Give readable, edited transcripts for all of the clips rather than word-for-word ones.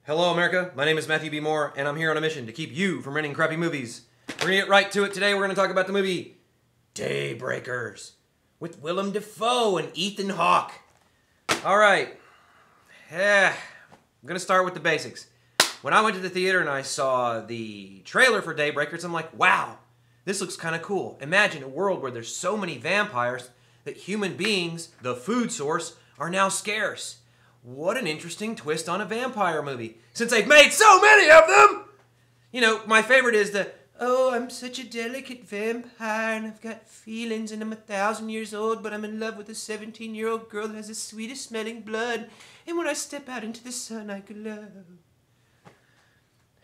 Hello, America. My name is Matthew B. Moore, and I'm here on a mission to keep you from renting crappy movies. We're going to get right to it today. We're going to talk about the movie DAYBREAKERS with Willem Dafoe and Ethan Hawke. All right. I'm going to start with the basics. When I went to the theater and I saw the trailer for DAYBREAKERS, I'm like, wow, this looks kind of cool. Imagine a world where there's so many vampires that human beings, the food source, are now scarce. What an interesting twist on a vampire movie, since they've made so many of them! You know, my favorite is the, oh, I'm such a delicate vampire and I've got feelings and I'm 1,000 years old, but I'm in love with a 17-year-old girl that has the sweetest smelling blood. And when I step out into the sun, I glow.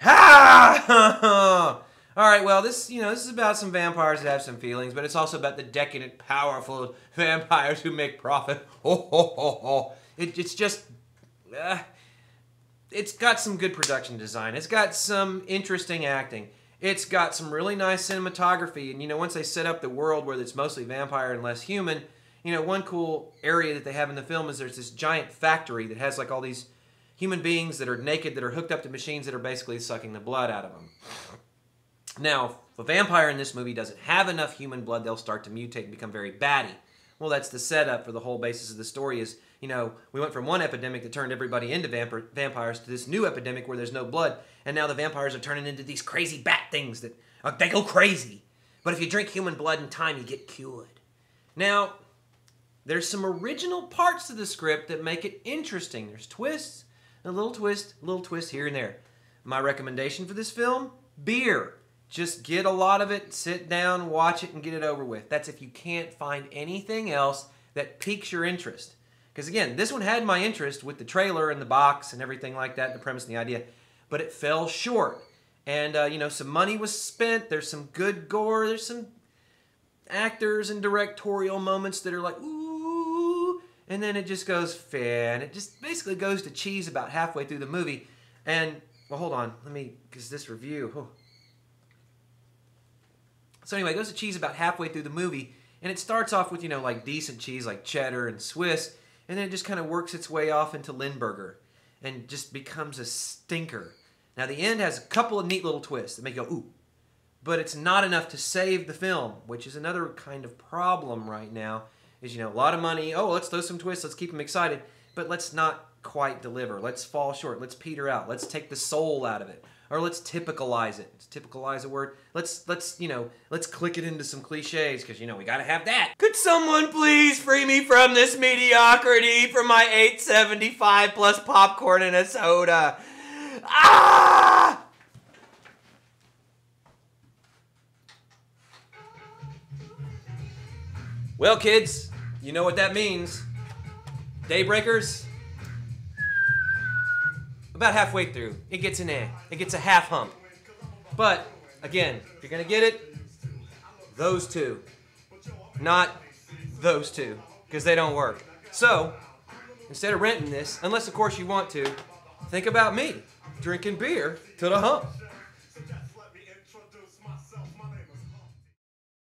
Ha! Alright, well, this is about some vampires that have some feelings, but it's also about the decadent, powerful vampires who make profit. Ho, ho, ho, ho. It's just, it's got some good production design. It's got some interesting acting. It's got some really nice cinematography. And, once they set up the world where it's mostly vampire and less human, one cool area that they have in the film is there's this giant factory that has like all these human beings that are naked, that are hooked up to machines that are basically sucking the blood out of them. Now, if a vampire in this movie doesn't have enough human blood, they'll start to mutate and become very batty. Well, that's the setup for the whole basis of the story is, we went from one epidemic that turned everybody into vampires to this new epidemic where there's no blood, and now the vampires are turning into these crazy bat things that, they go crazy. But if you drink human blood in time, you get cured. Now, there's some original parts to the script that make it interesting. There's twists, a little twist here and there. My recommendation for this film, beer. Just get a lot of it, sit down, watch it, and get it over with. That's if you can't find anything else that piques your interest. Because again, this one had my interest with the trailer and the box and everything like that, the premise and the idea, but it fell short. And, some money was spent, there's some good gore, there's some actors and directorial moments that are like, ooh, and then it just goes fair, and it just basically goes to cheese about halfway through the movie. And, well, hold on, because this review, So anyway, it goes to cheese about halfway through the movie, and it starts off with, like decent cheese like cheddar and Swiss, and then it just kind of works its way off into Limburger and just becomes a stinker. Now the end has a couple of neat little twists that make you go, ooh, but it's not enough to save the film, which is another kind of problem right now, is, a lot of money, oh, let's throw some twists, let's keep them excited, but let's not quite deliver. Let's fall short, let's peter out, let's take the soul out of it. Or let's typicalize it. Is typicalize a word? Let's click it into some cliches, because, we gotta have that. Could someone please free me from this mediocrity for my $8.75 plus popcorn and a soda? Ah! Well, kids, you know what that means. DAYBREAKERS. About halfway through, it gets an A. It gets a half hump. But, again, if you're going to get it, those two. Not those two, because they don't work. So, instead of renting this, unless of course you want to, think about me drinking beer to the hump.